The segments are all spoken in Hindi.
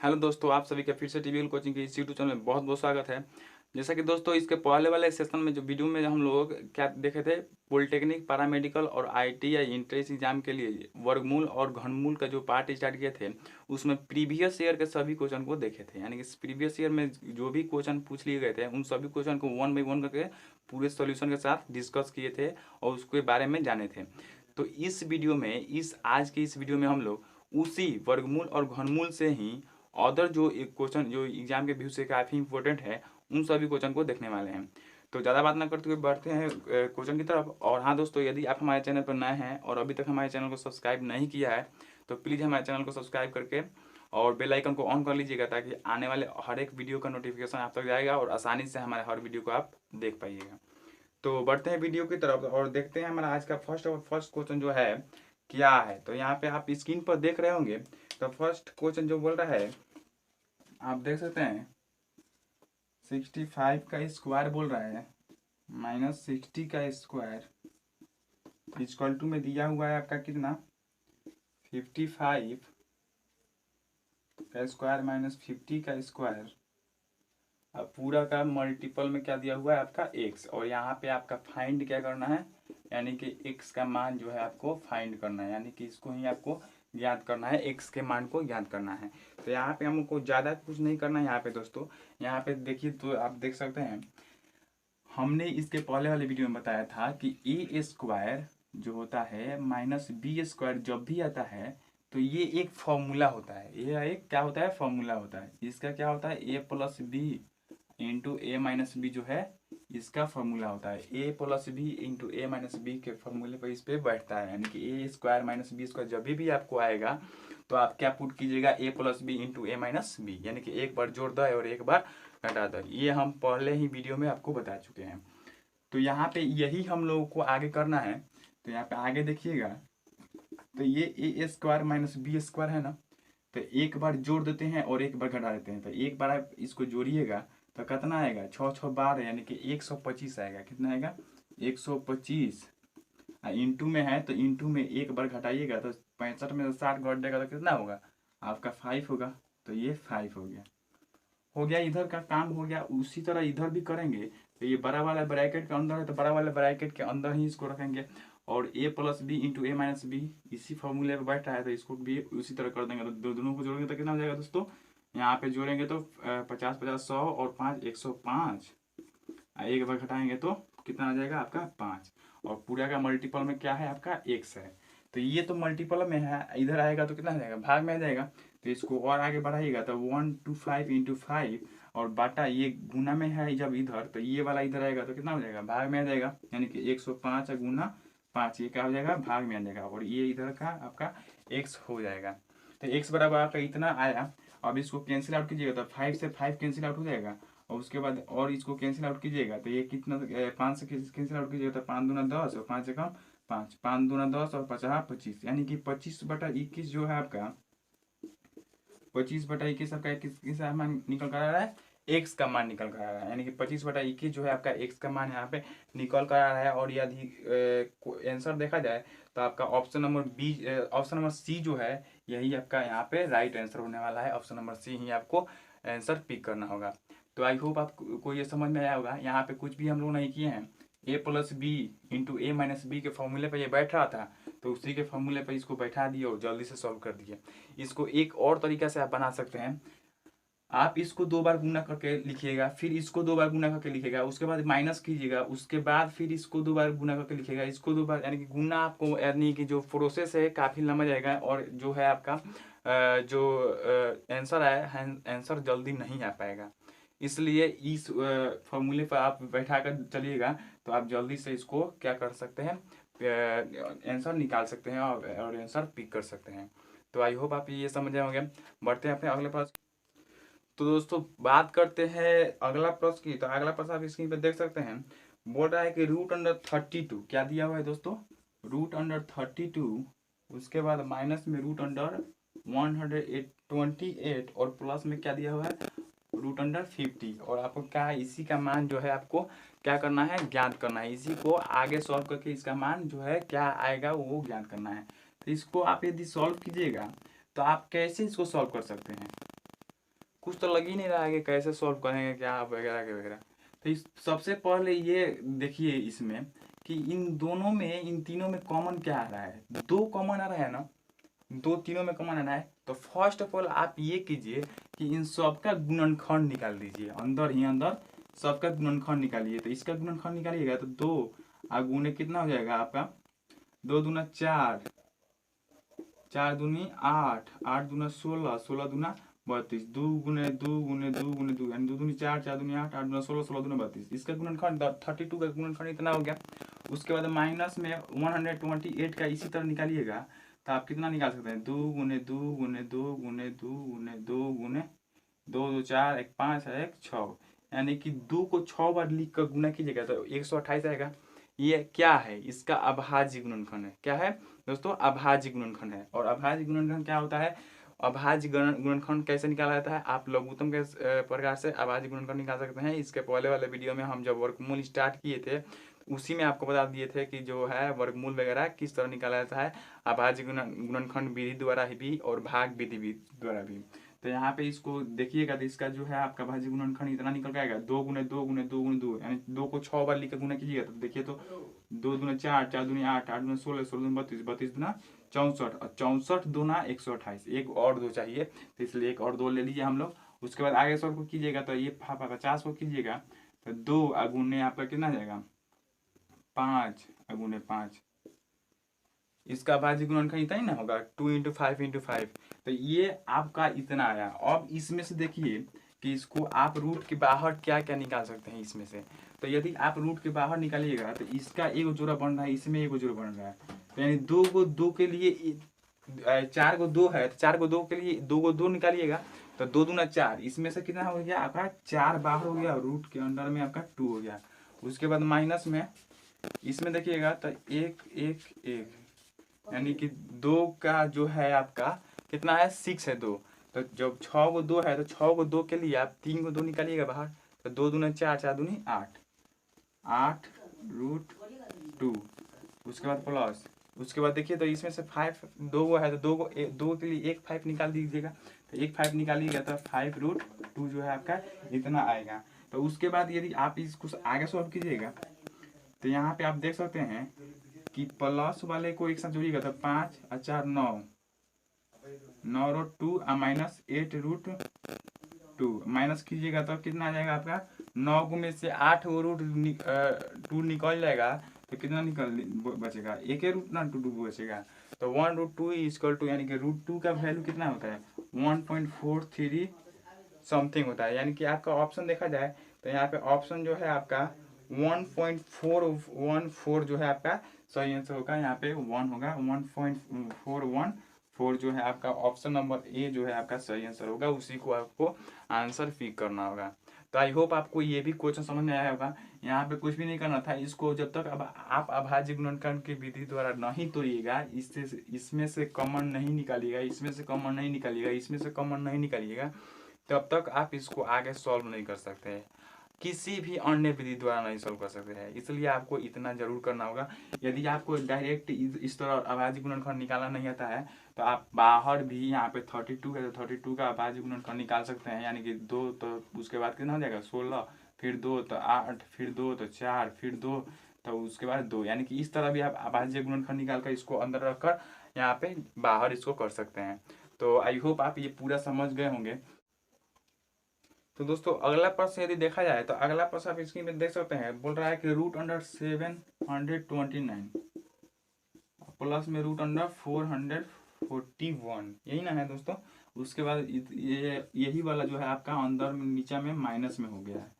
हेलो दोस्तों, आप सभी का फिर से टीवीएल कोचिंग के इस यूट्यूब चैनल में बहुत बहुत स्वागत है। जैसा कि दोस्तों इसके पहले वाले सेशन में जो वीडियो में हम लोग क्या देखे थे, पॉलिटेक्निक, पैरामेडिकल और आईटीआई एंट्रेंस एग्जाम के लिए वर्गमूल और घनमूल का जो पार्ट स्टार्ट किए थे, उसमें प्रीवियस ईयर के सभी क्वेश्चन को देखे थे। यानी कि प्रीवियस ईयर में जो भी क्वेश्चन पूछ लिए गए थे उन सभी क्वेश्चन को वन बाई वन करके पूरे सोल्यूशन के साथ डिस्कस किए थे और उसके बारे में जाने थे। तो इस वीडियो में, आज के इस वीडियो में हम लोग उसी वर्गमूल और घनमूल से ही अदर जो एक क्वेश्चन जो एग्जाम के व्यू से काफ़ी इंपॉर्टेंट है, उन सभी क्वेश्चन को देखने वाले हैं। तो ज़्यादा बात ना करते हुए बढ़ते हैं क्वेश्चन की तरफ। और हाँ दोस्तों, यदि आप हमारे चैनल पर नए हैं और अभी तक हमारे चैनल को सब्सक्राइब नहीं किया है तो प्लीज़ हमारे चैनल को सब्सक्राइब करके और बेल आइकन को ऑन कर लीजिएगा, ताकि आने वाले हर एक वीडियो का नोटिफिकेशन आप तक जाएगा और आसानी से हमारे हर वीडियो को आप देख पाइएगा। तो बढ़ते हैं वीडियो की तरफ और देखते हैं हमारा आज का फर्स्ट क्वेश्चन जो है क्या है। तो यहाँ पे आप स्क्रीन पर देख रहे होंगे। तो फर्स्ट क्वेश्चन जो बोल रहा है, आप देख सकते हैं 65 का स्क्वायर बोल रहा है माइनस 60 का स्क्वायर इक्वल टू में दिया हुआ है आपका कितना, 55 का स्क्वायर माइनस 50 का स्क्वायर। अब पूरा का मल्टीपल में क्या दिया हुआ है आपका x, और यहाँ पे आपका फाइंड क्या करना है, यानी कि x का मान जो है आपको फाइंड करना है, यानी कि इसको ही आपको ज्ञात करना है, x के मान को ज्ञात करना है। तो यहाँ पे हमको ज़्यादा कुछ नहीं करना है। यहाँ पे दोस्तों, यहाँ पे देखिए तो आप देख सकते हैं, हमने इसके पहले वाले वीडियो में बताया था कि ए स्क्वायर जो होता है माइनस बी स्क्वायर जब भी आता है तो ये एक फॉर्मूला होता है। ये एक क्या होता है, फॉर्मूला होता है। इसका क्या होता है, ए प्लस बी इंटू ए माइनस बी जो है इसका फॉर्मूला होता है। ए प्लस बी इंटू ए माइनस बी के फॉर्मूले पर इस पे बैठता है, यानी कि ए स्क्वायर माइनस बी स्क्वायर जब भी आपको आएगा तो आप क्या पुट कीजिएगा, ए प्लस बी इंटू ए माइनस बी, यानी कि एक बार जोड़ दो और एक बार घटा दो। ये हम पहले ही वीडियो में आपको बता चुके हैं। तो यहाँ पे यही हम लोगों को आगे करना है। तो यहाँ पे आगे देखिएगा, तो ये ए स्क्वायर माइनस बी स्क्वायर है ना, तो एक बार जोड़ देते हैं और एक बार घटा देते हैं। तो एक बार आप इसको जोड़िएगा तो कितना आएगा, 6 6 12, यानी कि 125 आएगा। कितना आएगा, 125। इंटू में है तो इंटू में एक बार घटाइएगा तो 65 में से 60 घट जाएगा तो कितना होगा आपका 5 होगा। तो ये 5 हो गया, इधर का काम हो गया। उसी तरह इधर भी करेंगे। तो ये बड़ा वाला ब्रैकेट के अंदर है तो बड़ा वाला ब्रैकेट के अंदर ही इसको रखेंगे, और ए प्लस बी इंटू ए माइनस बी इसी फॉर्मूले पर बैठा है तो इसको भी उसी तरह कर देंगे। तो दोनों को जोड़ेंगे तो कितना हो जाएगा दोस्तों, यहाँ पे जोड़ेंगे तो 50 50 100 और 5 105। एक बार घटाएंगे तो कितना आ जाएगा आपका 5, और पूरा का मल्टीपल में क्या है आपका x है। तो ये तो मल्टीपल में है, इधर आएगा तो कितना आ जाएगा, भाग में आ जाएगा। तो इसको और आगे बढ़ाइएगा तो 125 इंटू 5 और बाटा ये गुना में है जब इधर, तो ये वाला इधर आएगा तो कितना हो जाएगा, भाग में आ जाएगा। यानी कि 105 गुना 5, ये क्या हो जाएगा, भाग में आ जाएगा, और ये इधर का आपका x हो जाएगा। तो x बराबर आपका इतना आया। अब इसको कैंसिल आउट कीजिएगा तो 5 से 5 कैंसिल आउट हो जाएगा, और उसके बाद और इसको कैंसिल आउट कीजिएगा तो ये कितना, 5 से कैंसिल आउट कीजिएगा तो 5 दूना 10 और 5 से कम 5, 5 दूना 10 और 50 25, यानी कि 25/21 जो है आपका, 25/21 आपका किस मान निकल कर आ रहा है, एक्स का मान निकल कर आ रहा है। यानी कि 25/21 जो है आपका एक्स का मान यहाँ पे निकल कर आ रहा है। और यदि आंसर देखा जाए तो आपका option number B, option number C जो है यही आपका यहाँ पे राइट आंसर होने वाला है। ऑप्शन नंबर सी ही आपको आंसर पिक करना होगा। तो आई होप आपको ये समझ में आया होगा। यहाँ पे कुछ भी हम लोग नहीं किए हैं, ए प्लस बी इंटू ए माइनस बी के फॉर्मूले पर ये बैठ रहा था तो उसी के फॉर्मूले पर इसको बैठा दिए और जल्दी से सॉल्व कर दिए। इसको एक और तरीका से आप बना सकते हैं। आप इसको 2 बार गुना करके लिखिएगा, फिर इसको 2 बार गुना करके लिखिएगा, उसके बाद माइनस कीजिएगा, उसके बाद फिर इसको 2 बार गुना करके लिखिएगा, इसको 2 बार, यानी कि गुना आपको, यानी कि जो प्रोसेस है काफ़ी लंबा जाएगा और जो है आपका जो आंसर है आंसर जल्दी नहीं आ पाएगा। इसलिए इस फॉर्मूले पर आप बैठा कर चलिएगा तो आप जल्दी से इसको क्या कर सकते हैं, आंसर निकाल सकते हैं और आंसर पिक कर सकते हैं। तो आई होप आप ये समझ होंगे। बढ़ते हैं अपने अगले प्रश्न। तो दोस्तों बात करते हैं अगला प्रश्न की। तो अगला प्रश्न आप स्क्रीन पर देख सकते हैं, बोल रहा है कि √32 क्या दिया हुआ है दोस्तों, √32, उसके बाद माइनस में √128 और प्लस में क्या दिया हुआ है, √50। और आपको क्या है, इसी का मान जो है आपको क्या करना है, ज्ञात करना है। इसी को आगे सॉल्व करके इसका मान जो है क्या आएगा वो ज्ञात करना है। तो इसको आप यदि सॉल्व कीजिएगा तो आप कैसे इसको सॉल्व कर सकते हैं, कुछ तो लग ही नहीं रहा है कि कैसे सॉल्व करेंगे क्या वगैरह के वगैरह। तो इस सबसे पहले ये देखिए इसमें कि इन दोनों में, इन तीनों में कॉमन क्या आ रहा है, दो कॉमन आ रहा है ना, दो तीनों में कॉमन आना है। तो फर्स्ट ऑफ ऑल आप ये कीजिए कि इन सबका गुणनखंड निकाल दीजिए, अंदर ही अंदर सबका गुणनखंड निकालिए। तो इसका गुणनखंड निकालिएगा तो 2 और गुणे कितना हो जाएगा आपका, 2 दूना 4, 4 दूनी 8, 8 दूना 16, 16 दूना 32, 2 गुने 2 गुने 2 गुने 2 यानी 2 दूनी 4, 4 दूनी 8, 8 दूना 16, 16 दूना 32। इसका गुणनखंड 32 का गुणनखंड इतना हो गया। उसके बाद माइनस में 128 का इसी तरह निकालिएगा तो आप कितना निकाल सकते हैं, 2 गुने 2 गुने 2 गुने 2 गुने 2 गुने 2, 2 4, 1 5 है 1 6, यानी कि 2 को 6 बार लिख कर गुना कीजिएगा तो 128 आएगा। ये क्या है, इसका अभाज्य गुणनखंड है। क्या है दोस्तों, अभाज्य गुणनखंड है। और अभाज्य गुणनखंड क्या होता है, अभाज्य गुणनखंड कैसे निकाला जाता है, आप लघुत्तम के प्रकार से अभाज्य गुणनखंड निकाल सकते हैं। इसके पहले वाले वीडियो में हम जब वर्गमूल स्टार्ट किए थे उसी में आपको बता दिए थे कि जो है वर्गमूल वगैरह किस तरह निकाला जाता है, अभाज्य गुणनखंड विधि द्वारा भी और भाग विधि द्वारा भी। तो यहाँ पे इसको देखिएगा तो इसका जो है आपका भाज्य गुणनखंड इतना निकल के आएगा, 2 गुने 2 गुने 2 गुने 2, यानी 2 को 6 बार लिख कर गुना कीजिएगा तो देखिए तो 2 दूना 4, 4 दूनी 8, 8 दूना 16, 16 दूना 32, 32 दूना 64 और 64 दूना 128। एक और 2 चाहिए तो इसलिए एक और 2 ले लीजिए हम लोग। उसके बाद आगे सॉल्व को कीजिएगा तो ये 50 को कीजिएगा तो 2 अगुने आपका कितना जाएगा, 5 अगुने 5। इसका भाज्य गुणनखंड इतना ही ना होगा, 2 × 5 × 5। तो ये आपका इतना आया। अब इसमें से देखिए कि इसको आप रूट के बाहर क्या क्या निकाल सकते हैं इसमें से। तो यदि आप रूट के बाहर निकालिएगा तो इसका एक जोड़ा बन रहा है, इसमें एक जोड़ा बन रहा है। तो यानी 2 को 2 के लिए 4 को 2 है तो 4 को 2 के लिए 2 को 2 निकालिएगा तो 2 दूना 4, इसमें से कितना हो गया आपका 4 बाहर हो गया, रूट के अंदर में आपका 2 हो गया। उसके बाद माइनस में इसमें देखिएगा तो 1 1 1, यानी कि 2 का जो है आपका कितना है, 6 है 2। तो जब 6 को 2 है तो 6 को 2 के लिए आप 3 को 2 निकालिएगा बाहर तो 2 दूना 4, 4 दूनी 8, 8 रूट 2। उसके बाद प्लस, उसके बाद देखिए तो इसमें से 5 2 है तो 2 के लिए 1 5 निकाल दीजिएगा तो 1 5 निकालिएगा तो 5 रूट 2 जो है आपका इतना आएगा। तो उसके बाद यदि आप इसको आगे सॉल्व कीजिएगा तो यहाँ पे आप देख सकते हैं कि प्लस वाले को एक साथ जोड़िएगा तो 5 और 4 9, 9 रूट 2 और माइनस 8 रूट 2 माइनस कीजिएगा तो कितना आ जाएगा आपका, 9 को में से 8 वो रूट 2 निकल जाएगा तो कितना निकल बचेगा, एक ही रूट ना 2 बचेगा। तो 1 रूट 2 इक्वल टू, यानी कि रूट 2 का वैल्यू कितना होता है 1.43 समथिंग होता है। यानी कि आपका ऑप्शन देखा जाए तो यहाँ पे ऑप्शन जो है आपका 1.414 जो है आपका सही आंसर होगा। यहाँ पे 1 होगा, 1.414 जो है आपका ऑप्शन नंबर ए जो है आपका सही आंसर होगा, उसी को आपको आंसर पिक करना होगा। तो आई होप आपको ये भी क्वेश्चन समझ में आया होगा। यहाँ पे कुछ भी नहीं करना था, इसको जब तक अब आप अभाज्य गुणनखंड की विधि द्वारा नहीं तोड़िएगा, इसमें से कॉमन नहीं निकालिएगा, इसमें से कॉमन नहीं निकालिएगा, इसमें से कॉमन नहीं निकालिएगा, तब तक आप इसको आगे सॉल्व नहीं कर सकते हैं, किसी भी अन्य विधि द्वारा नहीं सॉल्व कर सकते हैं। इसलिए आपको इतना जरूर करना होगा। यदि आपको डायरेक्ट इस तरह अभाज्य गुणनखंड निकालना नहीं आता है तो आप बाहर भी यहाँ पे 32 है तो 32 का अभाज्य गुणनखंड निकाल सकते हैं। यानी कि 2 तो उसके बाद कितना हो जाएगा 16, फिर 2 तो 8, फिर 2 तो 4, फिर 2 तो उसके बाद 2, यानी कि इस तरह भी आप अभाज्य गुणनखंड निकाल कर इसको अंदर रखकर यहाँ पे बाहर इसको कर सकते हैं। तो आई होप आप ये पूरा समझ गए होंगे। तो दोस्तों अगला प्रश्न यदि देखा जाए तो अगला प्रश्न आप स्क्रीन में देख सकते हैं, बोल रहा है कि रूट अंडर 729 प्लस में रूट अंडर 441, यही ना है दोस्तों। उसके बाद यही वाला जो है आपका अंदर में नीचे में माइनस में हो गया है,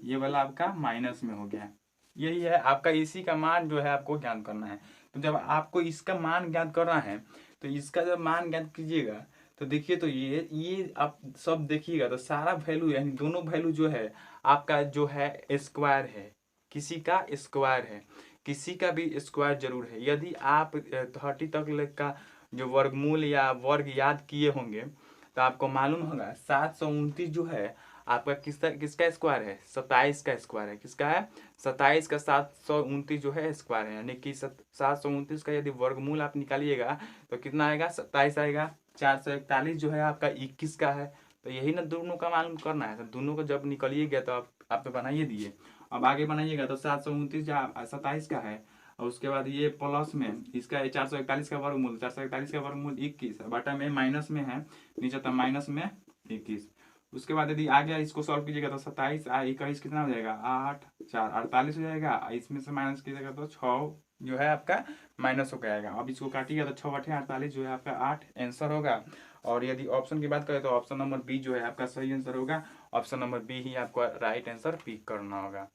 ये वाला आपका माइनस में हो गया है, यही है आपका। इसी का मान जो है आपको ज्ञात करना है। तो जब आपको इसका मान ज्ञात करना है तो इसका जब मान ज्ञात कीजिएगा तो देखिए तो ये आप सब देखिएगा तो सारा वैल्यू यानी दोनों वैल्यू जो है आपका जो है स्क्वायर है, किसी का स्क्वायर है, किसी का भी स्क्वायर जरूर है। यदि आप 30 तक का जो वर्गमूल या वर्ग याद किए होंगे तो आपको मालूम होगा 729 जो है आपका किसका स्क्वायर है, 27 का स्क्वायर है। किसका है, 27 का 729 जो है स्क्वायर है। यानी कि 729 का यदि वर्गमूल आप निकालिएगा तो कितना आएगा, 27 आएगा। 441 जो है आपका 21 का है, तो यही ना दोनों का मालूम करना है। तो दोनों को जब निकलिए गया तो आप तो बनाइए दिए। अब आगे बनाइएगा तो 729 27 का है, और उसके बाद ये प्लस में इसका 441 का वर्गमूल, 441 का वर्गमूल 21, बटा में माइनस में है नीचे, तो माइनस में 21। उसके बाद यदि आ गया इसको सॉल्व कीजिएगा तो 27 21 कितना हो जाएगा, 8 4 48 हो जाएगा। इसमें से माइनस कीजिएगा तो 6 जो है आपका माइनस हो जाएगा। अब इसको काटिएगा तो 6 8 48 जो है आपका 8 आंसर होगा। और यदि ऑप्शन की बात करें तो ऑप्शन नंबर बी जो है आपका सही आंसर होगा। ऑप्शन नंबर बी ही आपको राइट आंसर पिक करना होगा।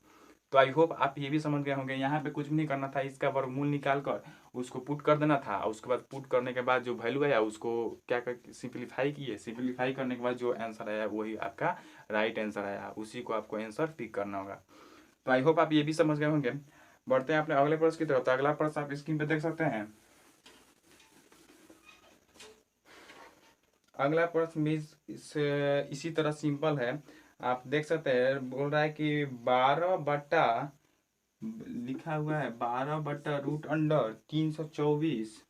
तो आई होप आप ये भी समझ गए होंगे। यहाँ पे कुछ भी नहीं करना था, इसका वर्गमूल निकाल कर उसको पुट कर देना था। उसके बाद पुट करने के बाद जो वैल्यू आया उसको क्या कर सिंप्लीफाई किए, सिंप्लीफाई करने के बाद जो आंसर आया वही आपका राइट आंसर आया, उसी को आपको आंसर पिक करना होगा। तो आई होप आप ये भी समझ गए होंगे। बढ़ते हैं अपने अगले प्रश्न की तरफ। तो अगला प्रश्न आप स्क्रीन पे देख सकते हैं। अगला प्रश्न भी इसी तरह सिंपल है, आप देख सकते हैं। बोल रहा है कि 12 बट्टा लिखा हुआ है 12 बट्टा रूट अंडर 324,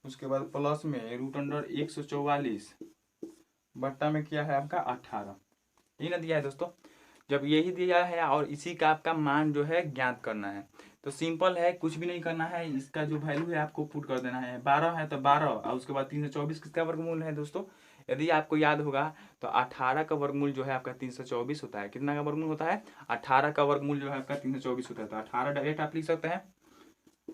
उसके बाद प्लस में रूट अंडर 144 बट्टा में क्या है आपका 18। यही ना दिया है दोस्तों। जब यही दिया है और इसी का आपका मान जो है ज्ञात करना है, तो सिंपल है, कुछ भी नहीं करना है। इसका जो वैल्यू है आपको पुट कर देना है। 12 है तो 12, और उसके बाद 324 किसका वर्गमूल है दोस्तों, यदि आपको याद होगा तो 18 का वर्गमूल जो है आपका 324 होता है। कितना का वर्गमूल होता है, 18 का वर्गमूल जो है आपका 324 होता है। तो 18 डायरेक्ट आप लिख सकते हैं।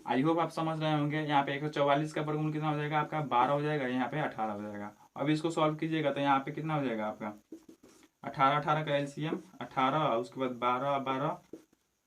आई होप आप समझ रहे होंगे। यहाँ पे 144 का वर्गमूल कितना हो जाएगा आपका 12 हो जाएगा, यहाँ पे 18 हो जाएगा। अब इसको सॉल्व कीजिएगा तो यहाँ पे कितना हो जाएगा आपका 18 18 का एलसीएम 18, उसके बाद 12 12,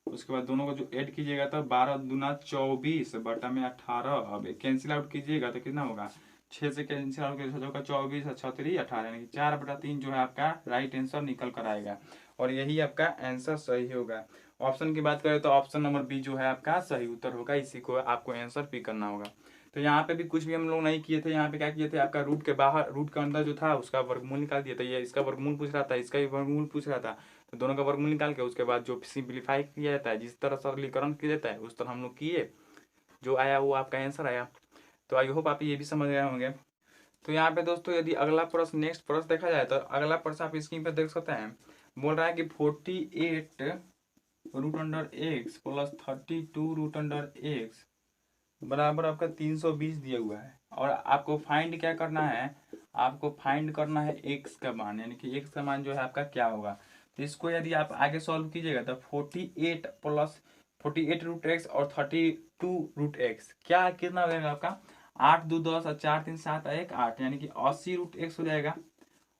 उसके बाद दोनों को जो ऐड कीजिएगा तो 12 दूना 24 बटा में 18। अब कैंसिल आउट कीजिएगा तो कितना होगा, 6 से कैंसिल आउट कीजिएगा 24 6 18, यानी कि 4/3 जो है आपका राइट आंसर निकल कर आएगा। और यही आपका आंसर सही होगा। ऑप्शन की बात करें तो ऑप्शन नंबर बी जो है आपका सही उत्तर होगा। इसी को आपको आंसर पिक करना होगा। तो यहाँ पे भी कुछ भी हम लोग नहीं किए थे। यहाँ पे क्या किए थे, आपका रूट के बाहर, रूट के अंदर जो था उसका वर्गमूल निकाल दिया था। ये इसका वर्गमूल पूछ रहा था, इसका भी वर्गमूल पूछ रहा था। तो दोनों का वर्गमूल निकाल के उसके बाद जो सिंप्लीफाई किया जाता है, जिस तरह सरलीकरण किया जाता है उस तरह हम लोग किए, जो आया वो आपका आंसर आया। तो आई होप आप ये भी समझ गए होंगे। तो यहाँ पे दोस्तों यदि अगला प्रश्न, नेक्स्ट प्रश्न देखा जाए तो अगला प्रश्न आप स्क्रीन पे देख सकते हैं। बोल रहा है कि 48 root under X plus 32 root under X बराबर आपका 320 दिया हुआ है। और आपको फाइंड क्या करना है, आपको फाइंड करना है एक्स का मान, यानी कि एक्स का मान जो है आपका क्या होगा। तो इसको यदि आप आगे सॉल्व कीजिएगा तो 48 प्लस 48 रूट एक्स और 32 रूट एक्स क्या कितना हो जाएगा आपका 8 2 10 और 4 3 7 1 8, यानी कि 80 रूट एक्स हो जाएगा।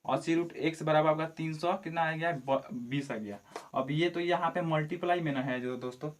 80 रूट एक्स बराबर आपका 300 कितना आ गया 20 आ गया। अब ये तो यहाँ पे मल्टीप्लाई में ना है जो दोस्तों,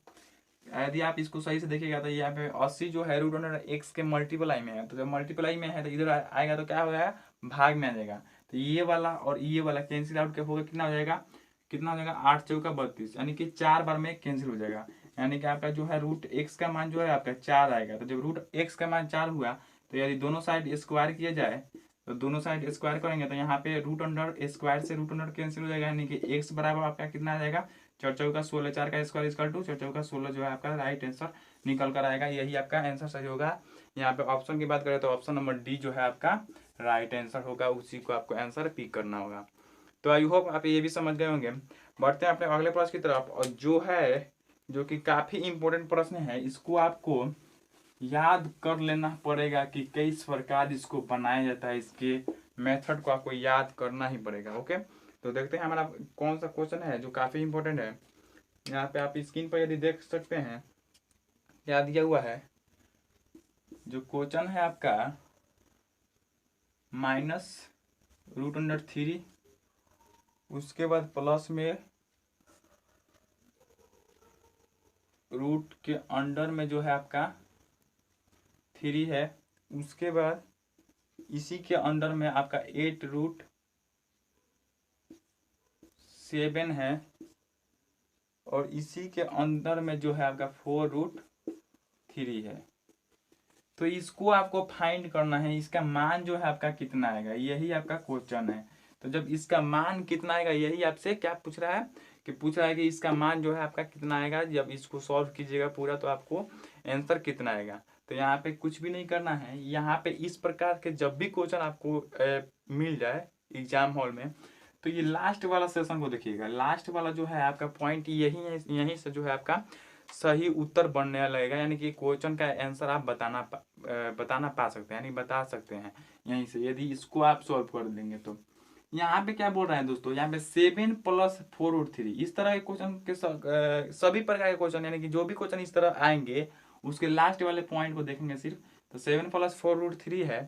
यदि आप इसको सही से देखिएगा तो यहाँ पे 80 जो है रूट अंडर एक्स के मल्टीप्लाई में है। तो जब मल्टीप्लाई में है तो इधर आएगा तो क्या हो जाएगा भाग में आ जाएगा। तो ये वाला और ये वाला कैंसिल आउट के होगा, कितना हो जाएगा, कितना हो जाएगा 8 चौका 32, यानी कि 4 बार में कैंसिल हो जाएगा। यानी कि आपका जो है रूट एक्स का मान जो है आपका 4 आएगा। तो जब रूट एक्स का मान 4 हुआ तो यदि दोनों साइड स्क्वायर किया जाए तो दोनों साइड स्क्वायर करेंगे तो यहाँ पे रूट अंडर स्क्वायर से रूट अंडर कैंसिल हो जाएगा, यानी कि एक्स बराबर आपका कितना आ जाएगा 4 चौका 16, 4 का स्क्वायर इक्वल टू 4 चौका 16 जो है आपका राइट आंसर निकल कर आएगा। यही आपका आंसर सही होगा। यहाँ पे ऑप्शन की बात करें तो ऑप्शन नंबर डी जो है आपका राइट आंसर होगा, उसी को आपको आंसर पिक करना होगा। तो आई होप आप ये भी समझ गए होंगे। बढ़ते हैं अपने अगले प्रश्न की तरफ, और जो है जो कि काफी इंपॉर्टेंट प्रश्न है, इसको आपको याद कर लेना पड़ेगा कि किस प्रकार इसको बनाया जाता है। इसके मेथड को आपको याद करना ही पड़ेगा। ओके, तो देखते हैं हमारा कौन सा क्वेश्चन है जो काफी इंपॉर्टेंट है। यहाँ पे आप स्क्रीन पर यदि देख सकते हैं क्या दिया हुआ है। जो क्वेश्चन है आपका माइनस रूट अंडर 3, उसके बाद प्लस में रूट के अंडर में जो है आपका 3 है, उसके बाद इसी के अंडर में आपका 8 रूट 7 है, और इसी के अंदर में जो है आपका 4 रूट 3 है। तो इसको आपको फाइंड करना है, इसका मान जो है आपका कितना आएगा, यही आपका क्वेश्चन है। तो जब इसका मान कितना आएगा, यही आपसे क्या पूछ रहा है कि पूछ रहा है कि इसका मान जो है आपका कितना आएगा। जब इसको सॉल्व कीजिएगा पूरा तो आपको आंसर कितना आएगा। तो यहाँ पे कुछ भी नहीं करना है। यहाँ पे इस प्रकार के जब भी क्वेश्चन आपको मिल जाए, एग्जाम हॉल में, तो ये लास्ट वाला सेशन को देखिएगा। लास्ट वाला जो है आपका पॉइंट यही है, यहीं से जो है आपका सही उत्तर बनने लगेगा, यानी कि क्वेश्चन का आंसर आप बताना पा सकते हैं, यानी बता सकते हैं यहीं से, यदि इसको आप सॉल्व कर देंगे तो। यहाँ पे क्या बोल रहे हैं दोस्तों, यहाँ पे 7 + 4√3 इस तरह के क्वेश्चन के सभी प्रकार के क्वेश्चन, यानी कि जो भी क्वेश्चन इस तरह आएंगे उसके लास्ट वाले पॉइंट को देखेंगे सिर्फ। तो 7 + 4√3 है,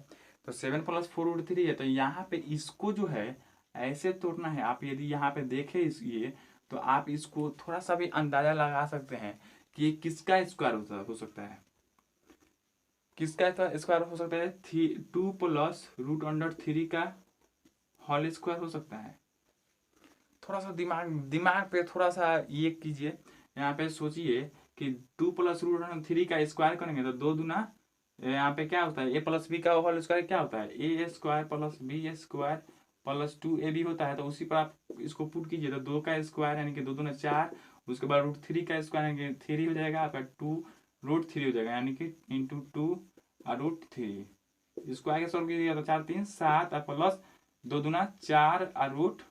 तो 7 + 4√3 है, तो यहाँ पे इसको जो है ऐसे तोड़ना है। आप यदि यहाँ पे देखें ये, तो आप इसको थोड़ा सा भी अंदाजा लगा सकते हैं कि किसका स्क्वायर हो सकता है, किसका स्क्वायर हो सकता है। 2 + √3 का होल स्क्वायर हो सकता है। थोड़ा सा दिमाग पे थोड़ा सा ये कीजिए, यहाँ पे सोचिए कि 2 + √3 का स्क्वायर करेंगे तो 2 दूना यहाँ पे क्या होता है, a + b का होल स्क्वायर क्या होता है, a² + b² + 2ab होता है। तो उसी पर आप इसको पुट कीजिए, तो 2 का स्क्वायर यानी कि 2 दूना 4, उसके बाद √3 का स्क्वायर यानी कि 3 हो जाएगा आपका, 2√3 हो जाएगा, यानी कि इंटू 2√3। इसको आगे सॉल्व कीजिएगा तो 4 3 7 और प्लस 2 दूना 4 और रूट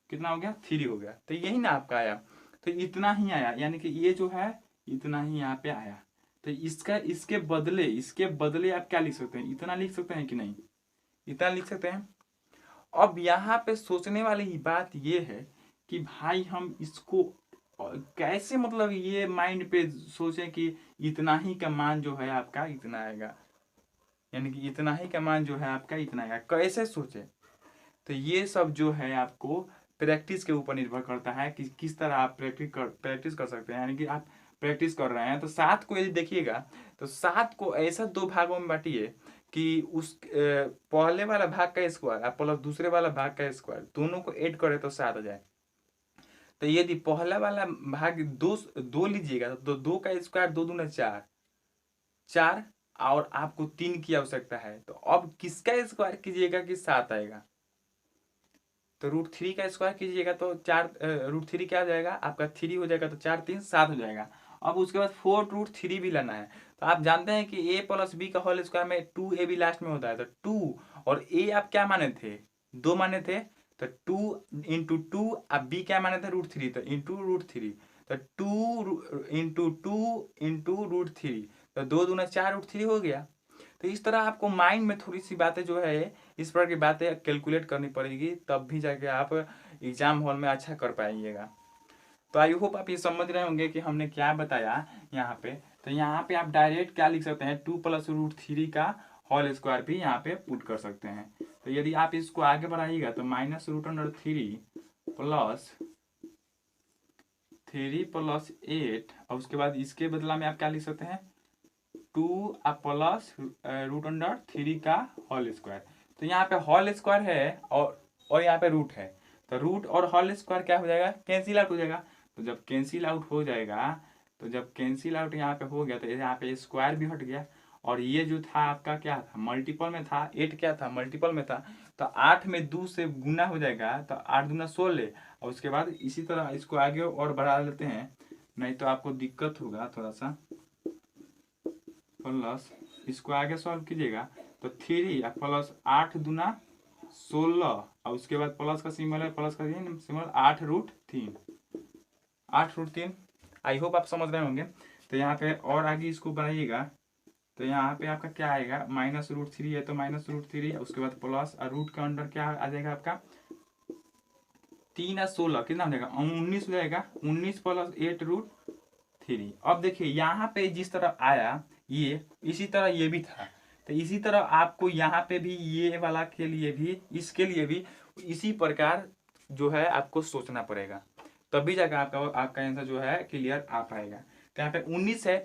कितना हो गया, 3 हो गया। तो यही ना आपका आया, तो इतना ही आया, यानी कि ये जो है इतना ही यहाँ पे आया। तो इसके बदले आप क्या लिख सकते हैं, इतना लिख सकते हैं कि नहीं, इतना लिख सकते हैं। अब यहाँ पे सोचने वाली ही बात ये है कि भाई हम इसको कैसे, मतलब ये माइंड पे सोचें कि इतना ही का मान जो है आपका इतना आएगा, यानी कि इतना ही का मान जो है आपका इतना आएगा, कैसे सोचे। तो ये सब जो है आपको प्रैक्टिस के ऊपर निर्भर करता है कि किस तरह आप प्रैक्टिस कर सकते हैं। यानी कि आप प्रैक्टिस कर रहे हैं तो 7 को यदि देखिएगा तो 7 को ऐसा 2 भागों में बांटिए कि उस पहले वाला भाग का स्क्वायर प्लस दूसरे वाला भाग का स्क्वायर दोनों को ऐड करें तो 7 आ जाए। तो यदि पहला वाला भाग दो लीजिएगा तो 2 का स्क्वायर 2 दूना 4 और आपको 3 की आवश्यकता है। तो अब किसका स्क्वायर कीजिएगा कि 7 आएगा, तो √3 का स्क्वायर कीजिएगा तो 4 √3 क्या हो जाएगा आपका 3 हो जाएगा, तो 4 3 7 हो जाएगा। अब उसके बाद 4√3 भी लाना है। तो आप जानते हैं कि a + b का होल स्क्वायर में 2ab लास्ट में होता है, तो 2 और a आप क्या माने थे, 2 माने थे, तो 2 × 2 अब b क्या माने थे √3, तो इंटू √3, तो 2 × 2 × √3, तो 2 दूना 4 √3 हो गया। तो इस तरह आपको माइंड में थोड़ी सी बातें जो है इस प्रकार की बातें कैलकुलेट करनी पड़ेगी, तब भी जाके आप एग्जाम हॉल में अच्छा कर पाइएगा। तो आई होप आप ये समझ रहे होंगे कि हमने क्या बताया यहाँ पे। तो यहाँ पे आप डायरेक्ट क्या लिख सकते हैं, 2 + √3 का होल स्क्वायर भी यहाँ पे पुट कर सकते हैं। तो यदि आप इसको आगे बढ़ाइएगा तो -√3 + 3 + 8 और उसके बाद इसके बदला में आप क्या लिख सकते हैं 2 + √3 का होल स्क्वायर। तो यहाँ पे होल स्क्वायर है और यहाँ पे रूट है, तो रूट और होल स्क्वायर क्या हो जाएगा, कैंसिल आउट हो जाएगा। तो जब कैंसिल आउट हो जाएगा, तो जब कैंसिल आउट यहाँ पे हो गया तो यहाँ पे स्क्वायर भी हट गया, और ये जो था आपका क्या था मल्टीपल में था, 8 क्या था मल्टीपल में था, तो 8 में 2 से गुना हो जाएगा, तो 8 दूना 16। और उसके बाद इसी तरह इसको आगे और बढ़ा लेते हैं, नहीं तो आपको दिक्कत होगा थोड़ा सा। प्लस इसको आगे सॉल्व कीजिएगा तो 3 प्लस 8 दूना 16 और उसके बाद प्लस का सिंबल है, प्लस का सिंबल 8√3, 8√3। आई होप आप समझ रहे होंगे। तो यहाँ पे और आगे इसको बढ़ाइएगा तो यहाँ पे आपका क्या आएगा, -√3 है तो -√3, उसके बाद प्लस और रूट के अंडर क्या आ जाएगा आपका 3 और 16 कितना हो जाएगा 19 हो जाएगा, 19 + 8√3। अब देखिए यहाँ पे जिस तरह आया ये, इसी तरह ये भी था, तो इसी तरह आपको यहाँ पे भी ये वाला के लिए भी, इसके लिए भी इसी प्रकार जो है आपको सोचना पड़ेगा, तभी जाकर आपका आंसर जो है क्लियर आ पाएगा। तो यहाँ पे 19 है,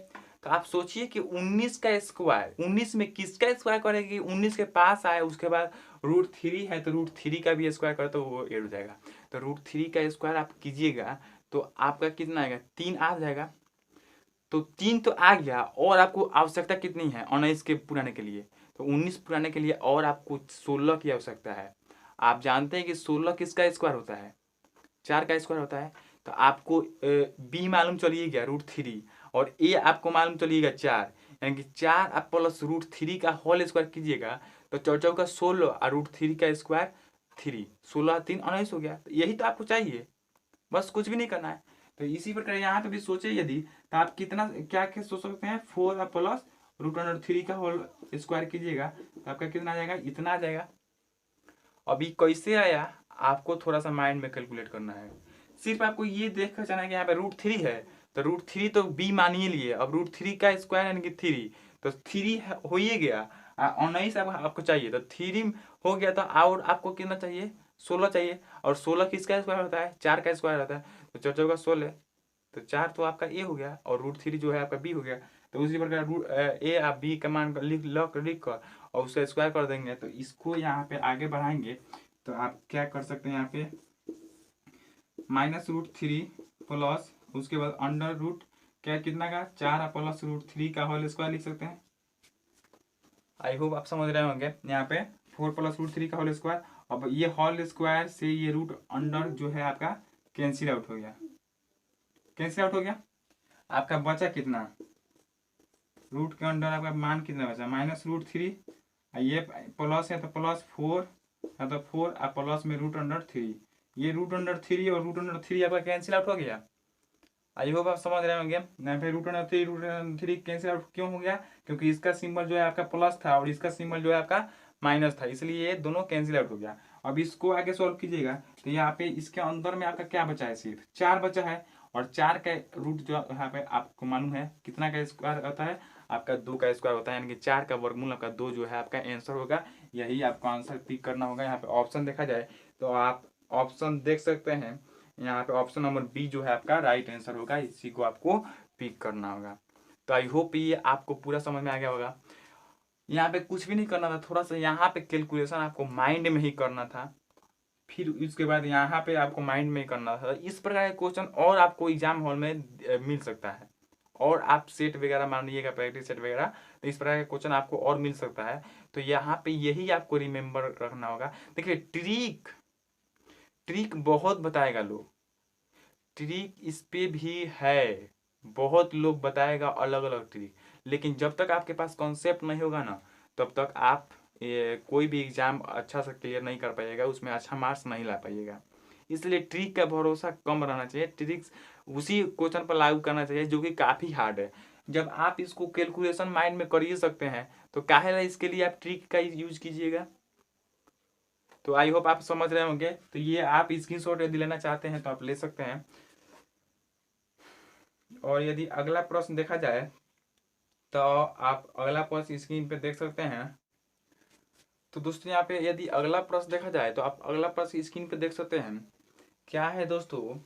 तो आप सोचिए कि 19 का स्क्वायर, 19 में किसका स्क्वायर करेगी, 19 के पास आए, उसके बाद √3 है तो √3 का भी स्क्वायर करे तो वो 8 हो जाएगा। तो √3 का स्क्वायर आप कीजिएगा तो आपका कितना आएगा, 3 आ जाएगा। तो 3 तो आ गया, और आपको आवश्यकता कितनी है 19 के पुराने के लिए, तो 19 पुराने के लिए और आपको 16 की आवश्यकता है। आप जानते हैं कि 16 किसका स्क्वायर होता है, 4 का स्क्वायर होता है। तो आपको बी मालूम चलिए गया √3 और ए आपको मालूम चलिएगा 4, यानी कि 4 आप प्लस √3 का होल स्क्वायर कीजिएगा तो 4 4 का 16 और √3 का स्क्वायर 3, 16 3 19 हो गया। तो यही तो आपको चाहिए, बस कुछ भी नहीं करना है। तो इसी प्रकार यहाँ पे भी सोचे यदि, तो आप कितना क्या क्या सोच सकते हैं, 4 प्लस √3 का होल स्क्वायर कीजिएगा तो आपका कितना आ जाएगा, इतना आ जाएगा। अभी कैसे आया आपको थोड़ा सा माइंड में कैलकुलेट करना है। सिर्फ आपको ये देख कर चलना है कि यहाँ पे √3 है, तो √3 तो b मानिए लिए, अब √3 का स्क्वायर यानी कि 3, तो 3 हो ही गया। 19 आपको चाहिए, तो 3 हो गया, तो और आपको कितना चाहिए, 16 चाहिए। और 16 किसका स्क्वायर होता है, 4 का स्क्वायर होता है, तो 4 4 का 16, तो 4 तो आपका ए हो गया और √3 जो है आपका बी हो गया। तो उसी प्रकार ए आप बी का मान लिख कर और उसका स्क्वायर कर देंगे। तो इसको यहाँ पे आगे बढ़ाएंगे तो आप क्या कर सकते हैं, यहाँ पे -√3 प्लस उसके बाद अंडर रूट क्या कितना का 4 प्लस √3 का होल स्क्वायर लिख सकते हैं। आई होप आप समझ रहे होंगे। यहाँ पे 4 प्लस √3 का होल स्क्वायर, अब ये होल स्क्वायर से ये रूट अंडर जो है आपका कैंसिल आउट हो गया, कैंसिल आउट हो गया। आपका बचा कितना, रूट के अंडर आपका मान कितना बचा, -√3, ये प्लस है तो +4 है तो 4 और प्लस में √3, ये √3 और √3 आपका कैंसिल आउट हो गया। आई होप आप समझ रहे होंगे। यहाँ पे √3 कैंसिल आउट क्यों हो गया, क्योंकि इसका सिंबल जो है आपका प्लस था और इसका सिंबल जो है आपका माइनस था, इसलिए ये दोनों कैंसिल आउट हो गया। अब इसको आगे सॉल्व कीजिएगा तो यहाँ पे इसके अंदर में आपका क्या बचा है, सिर्फ 4 बचा है। और 4 का रूट जो यहाँ पे आपको मालूम है कितना का स्क्वायर होता है, आपका 2 का स्क्वायर होता है, यानी कि 4 का वर्गमूल आपका 2 जो है आपका आंसर होगा। यही आपको आंसर पिक करना होगा। यहाँ पे ऑप्शन देखा जाए तो आप ऑप्शन देख सकते हैं, यहाँ पे ऑप्शन नंबर बी जो है आपका राइट आंसर होगा, इसी को आपको पिक करना होगा। तो आई होप ये आपको पूरा समझ में आ गया होगा। यहाँ पे कुछ भी नहीं करना था, थोड़ा सा यहाँ पे कैलकुलेशन आपको माइंड में ही करना था, फिर उसके बाद यहाँ पे आपको माइंड में करना था। इस प्रकार के क्वेश्चन और आपको एग्जाम हॉल में मिल सकता है, और आप सेट वगैरह मान लीजिएगा, प्रैक्टिस सेट वगैरह, तो इस प्रकार के क्वेश्चन आपको और मिल सकता है। तो यहाँ पे यही आपको रिमेम्बर रखना होगा। देखिए ट्रिक ट्रिक बहुत बताएगा लोग, ट्रिक इस पे भी है, बहुत लोग बताएगा अलग अलग ट्रिक, लेकिन जब तक आपके पास कॉन्सेप्ट नहीं होगा ना, तब तक आप कोई भी एग्जाम अच्छा से क्लियर नहीं कर पाइएगा, उसमें अच्छा मार्क्स नहीं ला पाइएगा। इसलिए ट्रिक का भरोसा कम रहना चाहिए, ट्रिक्स उसी क्वेश्चन पर लागू करना चाहिए जो कि काफ़ी हार्ड है। जब आप इसको कैलकुलेशन माइंड में कर ही सकते हैं तो काहे ला इसके लिए आप ट्रिक का यूज कीजिएगा। तो आई होप आप समझ रहे होंगे। तो ये आप स्क्रीनशॉट यदि लेना चाहते हैं तो आप ले सकते हैं। और यदि अगला प्रश्न देखा जाए तो आप अगला प्रश्न स्क्रीन पे देख सकते हैं। तो दोस्तों यहाँ पे यदि अगला प्रश्न देखा जाए तो आप अगला प्रश्न स्क्रीन पे देख सकते हैं। क्या है दोस्तों,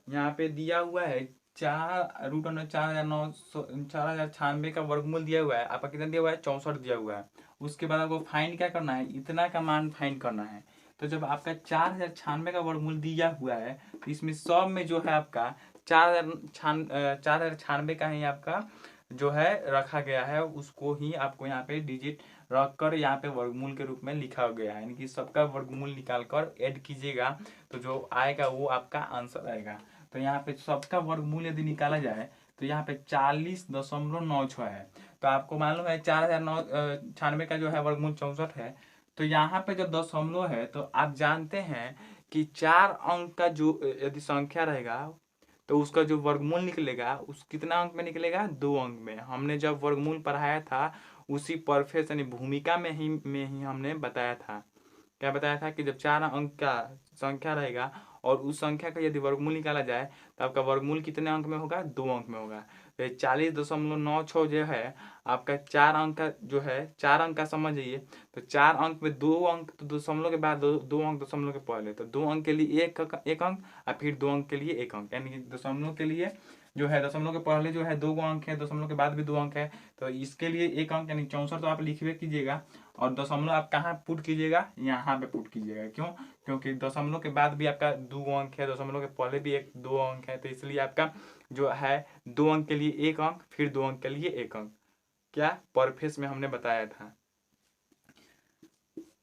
यहाँ पे दिया हुआ है 4√4,996 का वर्गमूल दिया हुआ है, आपका कितना दिया हुआ है, 64 दिया हुआ है। उसके बाद आपको फाइंड क्या करना है, इतना का मान फाइंड करना है। तो जब आपका 4,096 का वर्गमूल दिया हुआ है तो इसमें सब में जो है आपका 4,096 का ही आपका जो है रखा गया है, उसको ही आपको यहाँ पे डिजिट रख कर यहाँ पे वर्गमूल के रूप में लिखा गया है, यानी कि सबका वर्गमूल निकाल कर ऐड कीजिएगा तो जो आएगा वो आपका आंसर आएगा। तो यहाँ पे सबका वर्गमूल यदि निकाला जाए तो यहाँ पे 40.96 है। तो आपको मालूम है 4,096 का जो है वर्गमूल 64 है। तो यहाँ पे जब दशमलव है तो आप जानते हैं कि 4 अंक का जो यदि संख्या रहेगा तो उसका जो वर्गमूल निकलेगा उस कितना अंक में निकलेगा, 2 अंक में। हमने जब वर्गमूल पढ़ाया था उसी परफेक्ट यानी भूमिका में ही हमने बताया था, क्या बताया था कि जब 4 अंक का संख्या रहेगा और उस संख्या का यदि वर्गमूल निकाला जाए तो आपका वर्गमूल कितने अंक में होगा, 2 अंक में होगा। तो 40.96 जो है आपका 4 अंक का जो है, 4 अंक का समझिए। तो 4 अंक में 2 अंक, तो दशमलव के बाद 2 अंक दशमलव के पहले, तो 2 अंक के लिए एक अंक और फिर 2 अंक के लिए 1 अंक, यानी कि दशमलव के लिए जो है, दशमलव के पहले जो है 2 अंक है, दशमलव के बाद भी 2 अंक है, तो इसके लिए 1 अंक यानी 64 तो आप लिखवे कीजिएगा। और दशमलव आप कहाँ पुट कीजिएगा, यहाँ पे पुट कीजिएगा। क्यों, क्योंकि दशमलव के बाद भी आपका 2 अंक है, दशमलव के पहले भी 2 अंक है, तो इसलिए आपका जो है 2 अंक के लिए 1 अंक, फिर 2 अंक के लिए 1 अंक, क्या परफेक्ट में हमने बताया था।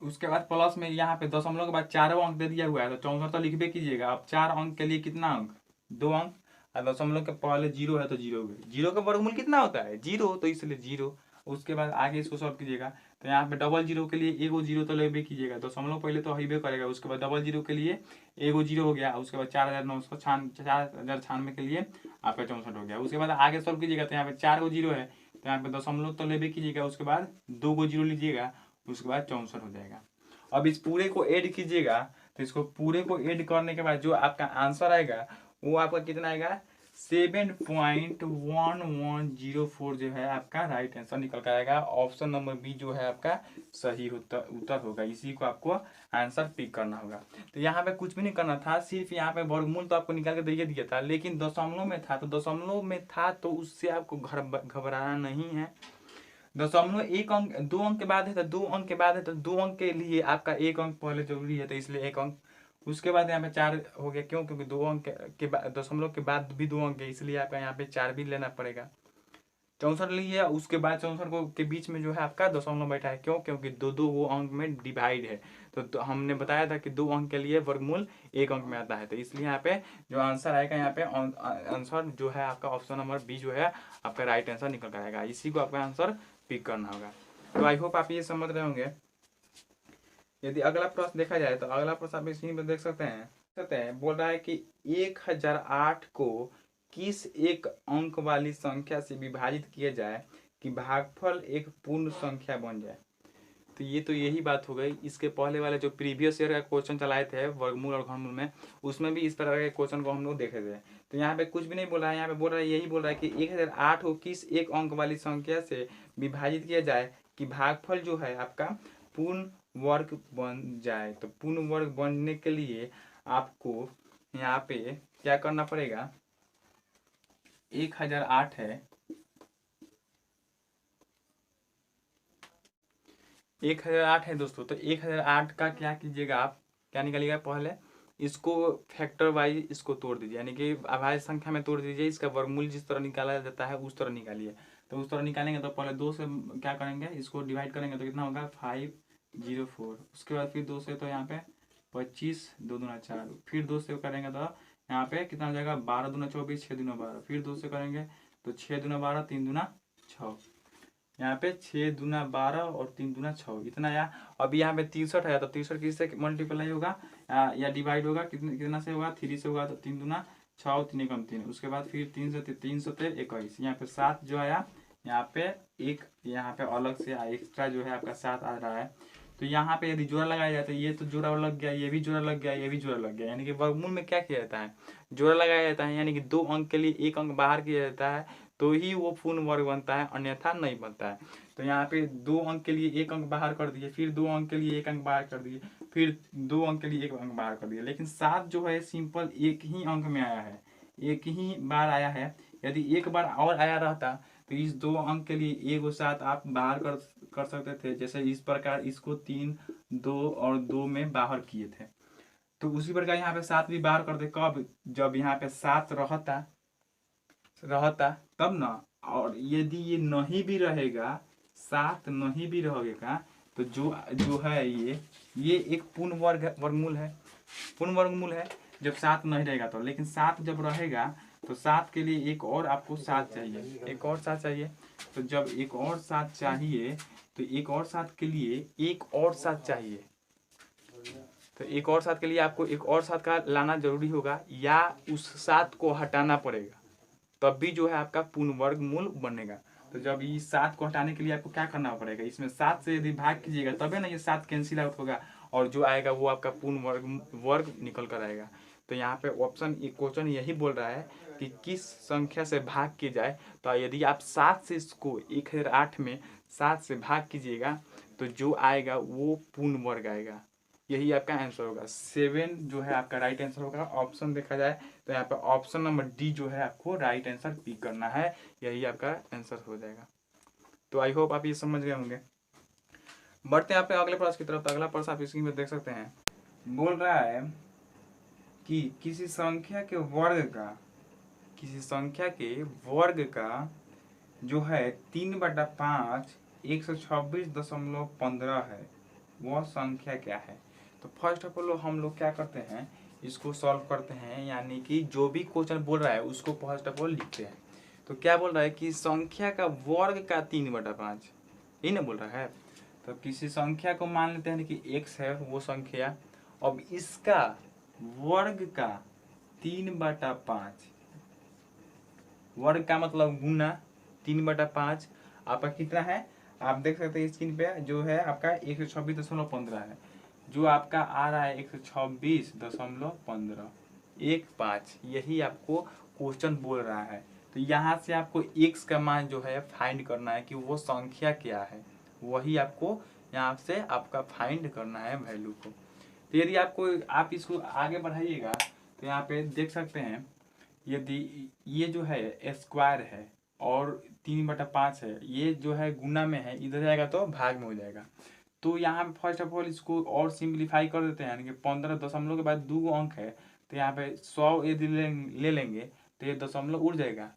उसके बाद प्लस में यहाँ पे दशमलव के बाद 4 अंक दे दिया हुआ है, तो 64 तो लिखबे कीजिएगा। अब 4 अंक के लिए कितना अंक, 2 अंक, और दशमलव के पहले 0 है तो 0 का वर्गमूल कितना होता है, 0, तो इसलिए 0। उसके बाद आगे इसको सॉल्व कीजिएगा तो यहाँ पे डबल जीरो के लिए एगो जीरो तो लेबे कीजिएगा, दशमलव पहले तो हईबे करेगा, उसके बाद डबल जीरो के लिए एगो जीरो हो गया, उसके बाद 4,996 के लिए आपका 64 हो गया। उसके बाद आगे सॉल्व कीजिएगा तो यहाँ पे 4 गो जीरो है, तो यहाँ पे दशमलव तो लेबे कीजिएगा, उसके बाद 2 गो जीरो लीजिएगा, उसके बाद 64 हो जाएगा। अब इस पूरे को ऐड कीजिएगा, तो इसको पूरे को ऐड करने के बाद जो आपका आंसर आएगा वो आपका कितना आएगा 7.1104 जो है आपका राइट आंसर निकल कर आएगा। ऑप्शन नंबर बी जो है आपका सही उत्तर होगा। इसी को आपको आंसर पिक करना होगा। तो यहाँ पे कुछ भी नहीं करना था, सिर्फ यहाँ पे वर्गमूल तो आपको निकाल के दे दिया था, लेकिन दशमलव में था, तो दशमलव में था तो उससे आपको घबराना नहीं है। दशमलव एक अंक 2 अंक के बाद है, तो 2 अंक के बाद है, तो 2 अंक के लिए आपका 1 अंक पहले जरूरी है, तो इसलिए 1 अंक। उसके बाद यहाँ पे 4 हो गया, क्यों? क्योंकि 2 अंक के बाद दशमलव के बाद भी 2 अंक है, इसलिए आपका यहाँ पे 4 भी लेना पड़ेगा। 64 लिए, उसके बाद 64 को के बीच में जो है आपका दशमलव बैठा है, क्यों? क्योंकि दो वो अंक में डिवाइड है। तो हमने बताया था कि 2 अंक के लिए वर्गमूल 1 अंक में आता है, तो इसलिए यहाँ पे जो आंसर आएगा यहाँ पे आंसर जो है आपका ऑप्शन नंबर बी जो है आपका राइट आंसर निकल कर आएगा। इसी को आपका आंसर पिक करना होगा। तो आई होप आप ये समझ रहे होंगे। यदि अगला प्रश्न देखा जाए तो अगला प्रश्न आप स्क्रीन पर देख सकते हैं, बोल रहा है कि 1008 को किस एक अंक वाली संख्या से विभाजित किया जाए कि भागफल एक पूर्ण संख्या बन जाए। तो यही बात हो गई। इसके पहले वाले जो प्रीवियस ईयर का क्वेश्चन चलाए थे वर्गमूल और घनमूल में, उसमें भी इस प्रकार के क्वेश्चन को हम लोग देखे थे। तो यहाँ पे कुछ भी नहीं बोल रहा है, यहाँ पे बोल रहा है, यही बोल रहा है कि 1008 को किस एक अंक वाली संख्या से विभाजित किया जाए कि भागफल जो है आपका पूर्ण वर्ग बन जाए। तो पूर्ण वर्ग बनने के लिए आपको यहाँ पे क्या करना पड़ेगा, 1008 है, 1008 है दोस्तों। तो 1008 का क्या कीजिएगा, आप क्या निकालिएगा, पहले इसको फैक्टर वाइज इसको तोड़ दीजिए, यानी कि अभाज्य संख्या में तोड़ दीजिए। इसका वर्गमूल जिस तरह निकाला जाता है उस तरह निकालिए। तो उस तरह निकालेंगे तो पहले 2 से क्या करेंगे, इसको डिवाइड करेंगे तो कितना होगा 504। उसके बाद फिर 2 से तो यहाँ पे 25, 2 दूना 4, फिर 2 से करेंगे तो यहाँ पे कितना हो जाएगा 12 दूना 24, 6 दूना 12, फिर 2 से करेंगे तो 6 दूना 12, 3 दूना 6, यहाँ पे 6 दूना 12 और 3 दूना 6, इतना आया। अभी यहाँ पे 63 है, तो 63 किससे मल्टीप्लाई होगा या डिवाइड होगा, कितना से होगा 3 से होगा, तो 3 दूना 6, 3 कम 3, उसके बाद फिर 3 से 21, यहाँ पे 7 जो आया, यहाँ पे एक यहाँ पे अलग से एक्स्ट्रा जो है आपका 7 आ रहा है। तो यहाँ पे यदि जोड़ा लगाया जाए तो ये तो जोड़ा लग गया, ये भी जोड़ा लग गया, ये भी जोड़ा लग गया, यानी कि वर्गमूल में क्या किया जाता है, जोड़ा लगाया जाता है, यानी कि 2 अंक के लिए 1 अंक बाहर किया जाता है तो ही वो पूर्ण वर्ग बनता है, अन्यथा नहीं बनता है। तो यहाँ पे 2 अंक के लिए 1 अंक बाहर कर दिए, फिर 2 अंक के लिए 1 अंक बाहर कर दिए, फिर 2 अंक के लिए 1 अंक बाहर कर दिए, लेकिन 7 जो है सिंपल एक ही अंक में आया है, एक ही बार आया है। यदि एक बार और आया रहता तो इस 2 अंक के लिए 1 और 7 आप बाहर कर सकते थे, जैसे इस प्रकार इसको 3, 2 और 2 में बाहर किए थे। तो उसी प्रकार यहाँ पे 7 भी बाहर कर दे, कब? जब यहाँ पे 7 रहता तब ना। और यदि ये नहीं भी रहेगा, 7 नहीं भी रहेगा, तो जो है ये एक पूर्ण वर्गमूल है, पूर्ण वर्गमूल है जब 7 नहीं रहेगा तो। लेकिन 7 जब रहेगा तो 7 के लिए एक और आपको 7 चाहिए, एक और 7 चाहिए। तो जब एक और 7 चाहिए तो एक और 7 के लिए एक और 7 चाहिए, तो एक और 7 के लिए आपको एक और 7 का लाना जरूरी होगा, या उस 7 को हटाना पड़ेगा, तब भी जो है आपका पूर्ण वर्गमूल बनेगा। तो जब ये 7 को हटाने के लिए आपको क्या करना पड़ेगा, इसमें 7 से यदि भाग कीजिएगा तबे ना ये 7 कैंसिल आउट होगा, और जो आएगा वो आपका पूर्ण वर्ग निकल कर आएगा। तो यहाँ पे ऑप्शन क्वेश्चन यही बोल रहा है कि किस संख्या से भाग किया जाए। तो यदि आप 7 से इसको 1008 में 7 से भाग कीजिएगा तो जो आएगा वो पूर्ण वर्ग आएगा। यही आपका आंसर होगा, 7 जो है आपका राइट आंसर होगा। ऑप्शन देखा जाए तो यहाँ पे ऑप्शन नंबर डी जो है आपको राइट आंसर पिक करना है, यही आपका आंसर हो जाएगा। तो आई होप आप ये समझ गए होंगे। बढ़ते हैं आपके अगले प्रश्न की तरफ। तो अगला प्रश्न आप स्क्रीन में देख सकते हैं, बोल रहा है कि किसी संख्या के वर्ग का जो है 3/5 126.15 है, वह संख्या क्या है। तो फर्स्ट ऑफ ऑल हम लोग क्या करते हैं, इसको सॉल्व करते हैं, यानी कि जो भी क्वेश्चन बोल रहा है उसको फर्स्ट ऑफ ऑल लिखते हैं। तो क्या बोल रहा है कि संख्या का वर्ग का 3/5, यही ना बोल रहा है। तो किसी संख्या को मान लेते हैं कि x है वो संख्या, अब इसका वर्ग का 3/5, वर्ग का मतलब गुना 3/5 आपका कितना है, आप देख सकते हैं स्क्रीन पे जो है आपका 126.15 है, जो आपका आ रहा है 126.15 15, यही आपको क्वेश्चन बोल रहा है। तो यहाँ से आपको x का मान जो है फाइंड करना है कि वो संख्या क्या है, वही आपको यहाँ से आपका फाइंड करना है वैल्यू को। तो यदि आपको आप इसको आगे बढ़ाइएगा तो यहाँ पे देख सकते हैं, यदि ये जो है स्क्वायर है और 3/5 है, ये जो है गुना में है, इधर जाएगा तो भाग में हो जाएगा। तो यहाँ पे फर्स्ट ऑफ ऑल इसको और सिंप्लीफाई कर देते हैं, यानी कि 15 दशमलव के बाद 2 अंक है, तो यहाँ पे 100 यदि ले लेंगे तो ये दशमलव उड़ जाएगा,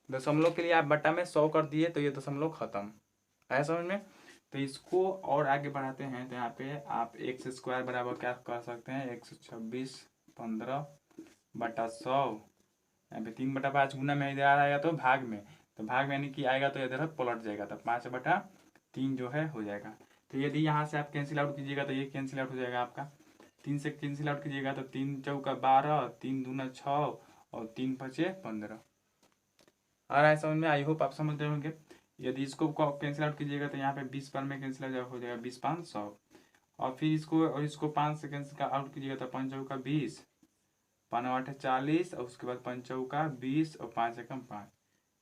दशमलव के लिए आप बट्टा में 100 कर दिए तो ये दशमलव खत्म, आया समझ में। तो इसको और आगे बढ़ाते हैं तो यहाँ पे आप एक्स स्क्वायर बराबर क्या कर सकते हैं, 126.15/100, यहाँ पे 3/5 गुना में इधर आएगा तो भाग में, तो भाग में यानी कि आएगा तो इधर पलट जाएगा, तो 5/3 जो है हो जाएगा। तो यदि यहाँ से आप कैंसिल आउट कीजिएगा तो ये कैंसिल आउट हो जाएगा आपका, 3 से कैंसिल आउट कीजिएगा तो 3 चौका 12, 3 दूना 6 और 3 पचे 15। आ रहा है समझ में, आई होप आप समझ रहे होंगे। यदि इसको कैंसिल आउट कीजिएगा तो यहाँ पे 20 पर में कैंसिल हो जाएगा, 20 5 100, और फिर इसको 5 से कैंसिल आउट कीजिएगा तो 5 चौका 20, 5 8 40 और उसके बाद 5 चौका 20 और 5 एकम 5,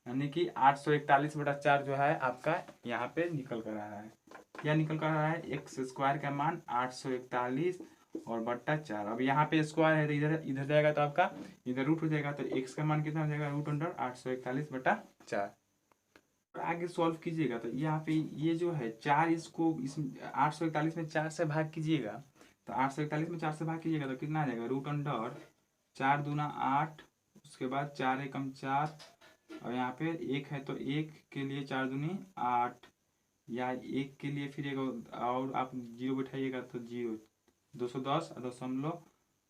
यानी कि 841/4 जो है आपका यहाँ पे निकल कर आ रहा है। क्या निकल कर आ रहा है, एक्स स्क्वायर का मान 841/4। अब यहाँ पे स्क्वायर है तो इधर इधर जाएगा तो आपका इधर रूट हो जाएगा, तो एक्स का मान कितना हो जाएगा, √841/4। आगे सॉल्व कीजिएगा तो यहाँ पे ये जो है 4, इसको इस 841 में 4 से भाग कीजिएगा, तो 841 में 4 से भाग कीजिएगा तो कितना आ जाएगा, √4 दूना 8, उसके बाद 4 एकम 4, और यहाँ पे 1 है तो 1 के लिए 4 दूनी 8, या 1 के लिए फिर एक और आप 0 बैठाइएगा तो 0, 210 दशमलव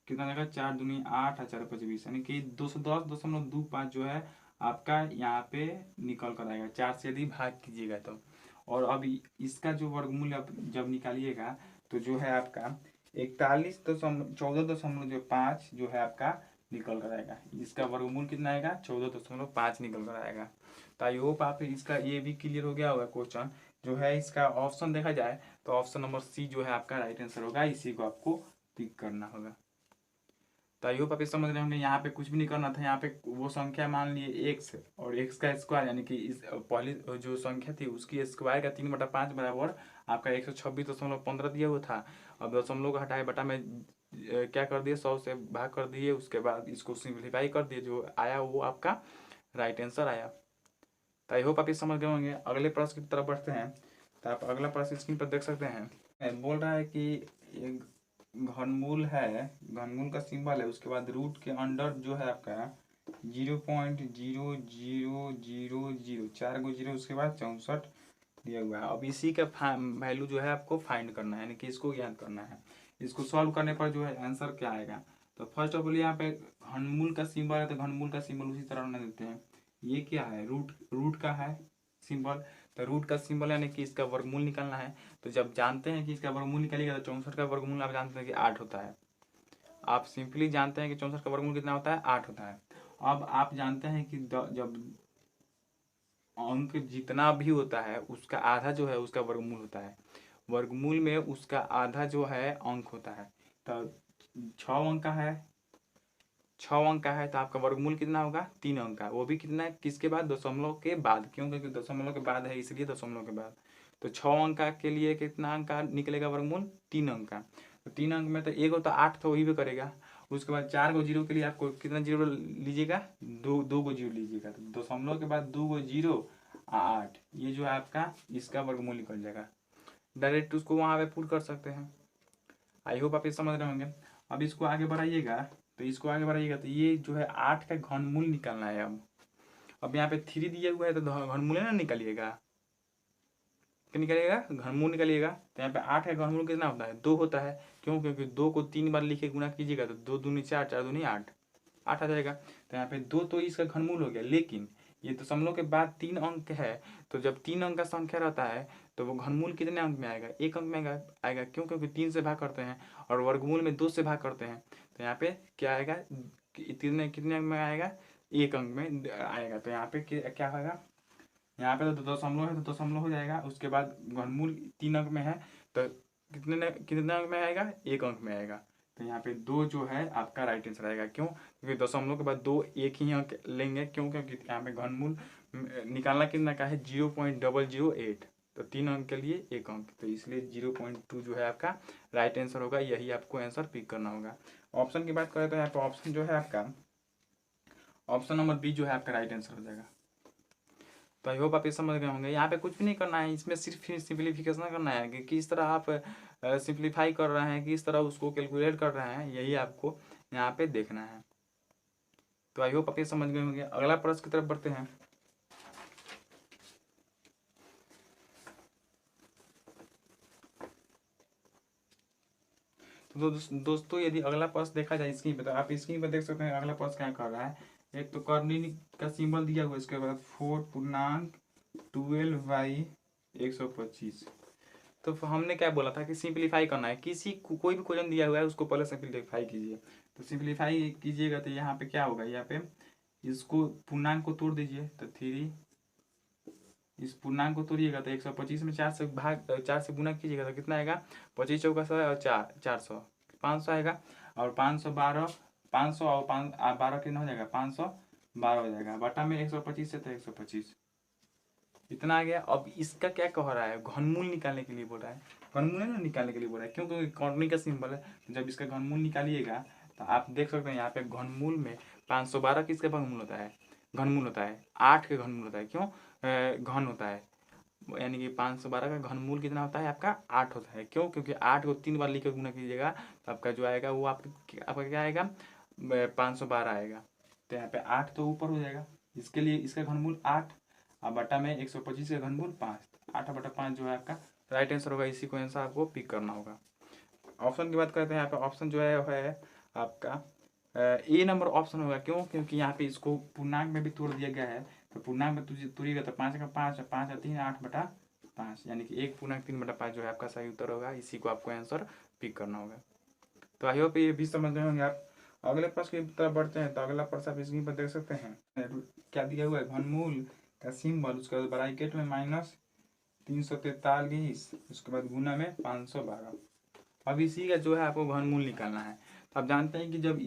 कितना जाएगा, 4 दूनी 8 और 4 5 20, यानी कि 210.25 जो है आपका यहाँ पे निकल कर आएगा, 4 से यदि भाग कीजिएगा तो। और अब इसका जो वर्गमूल आप जब निकालिएगा तो जो है आपका 14.5 जो है आपका निकल कर आएगा, इसका वर्गमूल कितना आएगा, 14.5 निकल कर आएगा। तो आई होप आप इसका ये भी क्लियर हो गया होगा क्वेश्चन जो है। इसका ऑप्शन देखा जाए तो ऑप्शन नंबर सी जो है आपका राइट आंसर होगा, इसी को आपको टिक करना होगा। तो आई होप आप समझ रहे होंगे, यहाँ पे कुछ भी नहीं करना था, यहाँ पे वो संख्या मान लिए x और x का स्क्वायर, यानी कि इस पहली जो संख्या थी उसकी स्क्वायर का 3/5 बराबर आपका 126.15 दिया हुआ था। अब दशमलव को हटाए बटा में क्या कर दिए, 100 से भाग कर दिए, उसके बाद इसको सिंप्लीफाई कर दिए, जो आया वो आपका राइट आंसर आया। तो आई होप आप समझ गए होंगे। अगले प्रश्न की तरफ बढ़ते हैं, तो आप अगला प्रश्न स्क्रीन पर देख सकते हैं। बोल रहा है कि एक घनमूल है, घनमूल का सिंबल है, उसके बाद रूट के अंडर जो है आपका 0.00004 0, उसके बाद 64 दिया हुआ है। अब इसी का वैल्यू जो है आपको फाइंड करना है, यानी कि इसको ज्ञात करना है। इसको सॉल्व करने पर जो है आंसर क्या आएगा, तो फर्स्ट ऑफ ऑल यहाँ पे घनमूल का सिंबल है, तो घनमूल का सिंबल उसी तरह बना देते हैं। ये क्या है, रूट का है सिंबल, तो रूट का सिंबल यानी कि इसका वर्गमूल निकालना है। तो जब जानते हैं कि इसका वर्गमूल निकालिएगा तो 64 का वर्गमूल आप जानते हैं कि 8 होता है। आप सिंपली जानते हैं कि 64 का वर्गमूल कितना होता है, 8 होता है। अब आप जानते हैं कि जब अंक जितना भी होता है उसका आधा जो है उसका वर्गमूल होता है, वर्गमूल में उसका आधा जो है अंक होता है। तो 6 अंक का है, 6 अंक का है, तो आपका वर्गमूल कितना होगा, 3 अंक का, वो भी कितना है, किसके बाद, दशमलव के बाद, क्यों, क्योंकि दशमलव के बाद है इसलिए दशमलव के बाद। तो 6 अंक का के लिए कितना अंक का निकलेगा वर्गमूल, 3 अंक का। तो 3 अंक में तो एक होता 8 तो वही भी करेगा। उसके बाद 4 को जीरो के लिए आपको कितना जीरो लीजिएगा, 2 को जीरो लीजिएगा, तो दशमलव के बाद 2 को जीरो 8, ये जो है आपका इसका वर्गमूल निकल जाएगा। डायरेक्ट उसको वहाँ पे पुट कर सकते हैं। आई होप आप ये समझ रहे होंगे। अब इसको आगे बढ़ाइएगा, तो इसको आगे बढ़ाइएगा तो ये जो है 8 का घनमूल निकालना है। अब यहाँ पे 3 दिया हुआ है तो घनमूल ना निकालिएगा, क्या निकालिएगा, घनमूल निकालिएगा। तो यहाँ पे 8 का घनमूल कितना होता है, 2 होता है, क्यों, क्योंकि 2 को 3 बार लिखे गुना कीजिएगा तो 2 दूनी 4, 4 दूनी 8 आ जाएगा। तो यहाँ पे 2 तो इसका घनमूल हो गया, लेकिन ये दशमलव के बाद 3 अंक है, तो जब 3 अंक का संख्या रहता है तो वो घनमूल कितने अंक में आएगा, 1 अंक में आएगा। क्यों, क्योंकि 3 से भाग करते हैं और वर्गमूल में 2 से भाग करते हैं। तो यहाँ पे क्या आएगा, कितने कितने अंक में आएगा, 1 अंक में आएगा। तो यहाँ पे क्या होगा, यहाँ पे तो दशमलव है तो दशमलव हो जाएगा। उसके बाद घनमूल 3 अंक में है तो कितने अंक में आएगा, 1 अंक में आएगा। तो यहाँ पे 2 जो है आपका राइट आंसर आएगा। क्यों, क्योंकि दशमलव के बाद 2 एक ही अंक लेंगे। क्यों, क्योंकि यहाँ पे घनमूल निकालना कितना का है, 0.008। तो 3 अंक के लिए 1 अंक, तो इसलिए 0.2 जो है आपका राइट आंसर होगा। यही आपको आंसर पिक करना होगा। ऑप्शन की बात करें तो यहाँ पे ऑप्शन जो है आपका, ऑप्शन नंबर बी जो है आपका राइट आंसर हो जाएगा। तो आई होप आप ये समझ गए होंगे। यहाँ पे कुछ भी नहीं करना है, इसमें सिर्फ सिंप्लीफिकेशन करना है कि किस तरह आप सिंप्लीफाई कर रहे हैं, किस तरह उसको कैलकुलेट कर रहे हैं, यही आपको यहाँ पे देखना है। तो आई होप आप ये समझ गए होंगे। अगला प्रश्न की तरफ बढ़ते हैं। तो दोस्तों यदि अगला प्रश्न देखा जाए स्क्रीन पे, तो आप स्क्रीन पे देख सकते हैं अगला प्रश्न क्या कर रहा है। एक तो कर्निल का सिंबल दिया हुआ है, इसके बाद 4.12/125। तो हमने क्या बोला था कि सिंप्लीफाई करना है। कोई भी क्वेश्चन दिया हुआ है उसको पहले सिंप्लीफाई कीजिए। तो सिंप्लीफाई कीजिएगा तो यहाँ पे क्या होगा, यहाँ पे इसको पूर्णांक को तोड़ दीजिए। तो 3, इस पूर्णांक को तोड़िएगा तो 125 में 4 से गुना कीजिएगा तो कितना आएगा, 25 चौका 100 और 400 500 आएगा। और 512 500 और 12 कितना हो जाएगा, 512 हो जाएगा। बटा में 125 से तो 125 इतना आ गया। अब इसका क्या कह रहा है, घनमूल निकालने के लिए बोल रहा है। घनमूल है ना निकालने के लिए बोल रहा है, क्यों, क्योंकि कॉर्नी का सिंबल है। तो जब इसका घनमूल निकालिएगा तो आप देख सकते हैं यहाँ पे घनमूल में 512 किसका घनमूल होता है, घनमूल होता है 8 के घनमूल होता है। क्यों, घन होता है, यानी कि 512 का घनमूल कितना होता है आपका, 8 होता है। क्यों, क्योंकि 8 को 3 बार लिखकर गुना कीजिएगा तो आपका जो आएगा वो आपका क्या आएगा, 512 आएगा। तो यहाँ पे 8 तो ऊपर हो जाएगा, इसके लिए इसका घनमूल 8 और बटा में 125 का घनमूल 5, 8/5 जो है आपका राइट आंसर होगा। इसी को आंसर आपको पिक करना होगा। ऑप्शन की बात करते हैं। यहाँ पे ऑप्शन जो है आपका ए नंबर ऑप्शन होगा। क्यों, क्योंकि यहाँ पे इसको पूर्णांक में भी तोड़ दिया गया है। तो पूर्णांक में तोड़िएगा तो 5 का 5 5 और 3 8/5, यानी कि 1 पूर्णांक 3/5 जो है आपका सही उत्तर होगा। इसी को आपको आंसर पिक करना होगा। तो आई होप ये भी समझ गए होंगे आप। अगले प्रश्न की तरफ बढ़ते हैं। तो अगला प्रश्न आप स्क्रीन पर देख सकते हैं, क्या दिया हुआ है, घनमूल का सिंबल, उसके बाद ब्रैकेट में -343, उसके बाद गुना में 512। अब इसी का जो है आपको घनमूल निकालना है। तो आप जानते हैं कि जब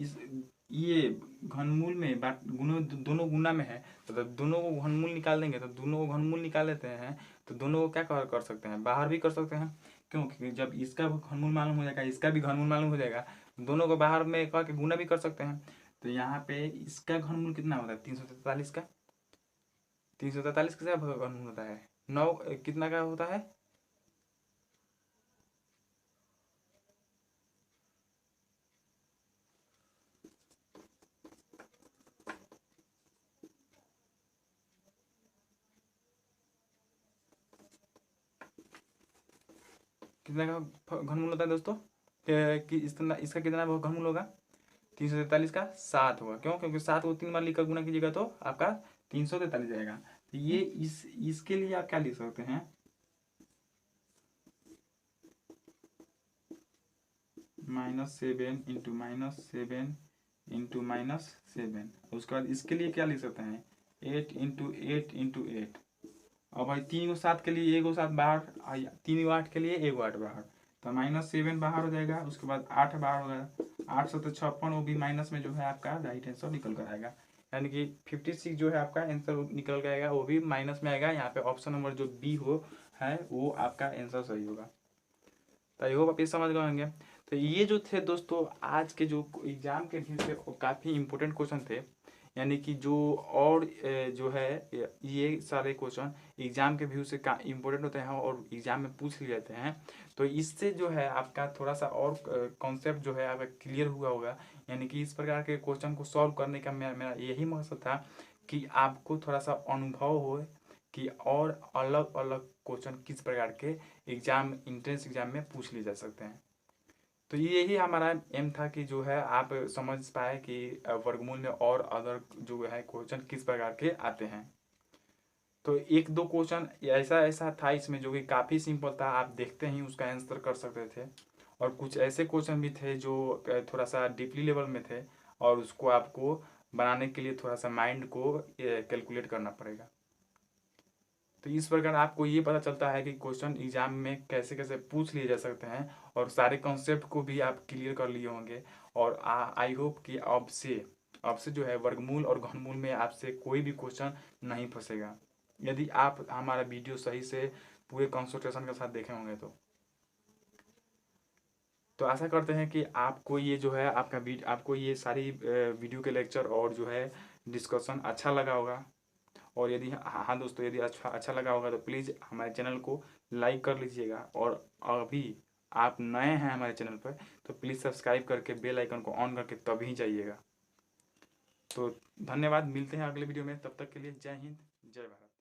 ये घनमूल में दोनों गुना में है तो दोनों को घनमूल निकाल देंगे। तो दोनों को घनमूल निकाल लेते हैं तो दोनों को क्या कर सकते हैं, बाहर भी कर सकते हैं। क्यों, क्योंकि जब इसका घनमूल मालूम हो जाएगा, इसका भी घनमूल मालूम हो जाएगा, दोनों को बाहर में करके गुना भी कर सकते हैं। तो यहाँ पे इसका घनमूल कितना होता है, 343 का। 343 किसका घनमूल होता है, 9 कितना का होता है, कितना का घनमूल होता है दोस्तों, कि इसका कितना घनमूल होगा, 343 का 7 होगा। क्यों, क्योंकि 7 को 3 बार लिखकर गुना कीजिएगा तो आपका 343 आएगा। तो ये इसके लिए आप क्या लिख सकते हैं, -7 इंटू -7 इंटू -7। उसके बाद इसके लिए क्या लिख सकते हैं, 8 इंटू 8 इंटू 8। और भाई 3 को 7 के लिए 1 को 7 बाहर, 3 को 8 के लिए 1 को 8 बाहर। तो -7 बाहर हो जाएगा। उसके बाद 8 बाहर हो गया, 8 से तो 56, वो भी माइनस में जो है आपका राइट आंसर निकल कर आएगा। यानी कि 56 जो है आपका आंसर निकल कर आएगा, वो भी माइनस में आएगा। यहाँ पे ऑप्शन नंबर जो बी है वो आपका आंसर सही होगा। तो आई होप आप ये समझ गए होंगे। तो ये जो थे दोस्तों आज के जो एग्जाम के व्यू से काफ़ी इंपॉर्टेंट क्वेश्चन थे। यानी कि जो और जो है ये सारे क्वेश्चन एग्जाम के व्यू से इम्पोर्टेंट होते हैं और एग्जाम में पूछ लिए जाते हैं। तो इससे जो है आपका थोड़ा सा और कॉन्सेप्ट जो है आपका क्लियर हुआ होगा। यानी कि इस प्रकार के क्वेश्चन को सॉल्व करने का मेरा यही मकसद था कि आपको थोड़ा सा अनुभव हो कि और अलग अलग क्वेश्चन किस प्रकार के एग्जाम इंट्रेंस एग्जाम में पूछ लिए जा सकते हैं। तो यही हमारा एम था कि जो है आप समझ पाए कि वर्गमूल में और अदर जो है क्वेश्चन किस प्रकार के आते हैं। तो एक दो क्वेश्चन ऐसा ऐसा था इसमें जो कि काफ़ी सिंपल था, आप देखते ही उसका आंसर कर सकते थे। और कुछ ऐसे क्वेश्चन भी थे जो थोड़ा सा डीपली लेवल में थे, और उसको आपको बनाने के लिए थोड़ा सा माइंड को कैलकुलेट करना पड़ेगा। तो इस प्रकार आपको ये पता चलता है कि क्वेश्चन एग्जाम में कैसे कैसे पूछ लिए जा सकते हैं, और सारे कॉन्सेप्ट को भी आप क्लियर कर लिए होंगे। और आई होप कि अब से जो है वर्गमूल और घनमूल में आपसे कोई भी क्वेश्चन नहीं फंसेगा, यदि आप हमारा वीडियो सही से पूरे कंसंट्रेशन के साथ देखे होंगे तो आशा करते हैं कि आपको ये जो है आपको ये सारी वीडियो के लेक्चर और जो है डिस्कशन अच्छा लगा होगा। और यदि हाँ दोस्तों, यदि अच्छा लगा होगा तो प्लीज़ हमारे चैनल को लाइक कर लीजिएगा। और अभी आप नए हैं हमारे चैनल पर तो प्लीज़ सब्सक्राइब करके बेल आइकन को ऑन करके तभी जाइएगा। तो धन्यवाद, मिलते हैं अगले वीडियो में, तब तक के लिए जय हिंद, जय भारत।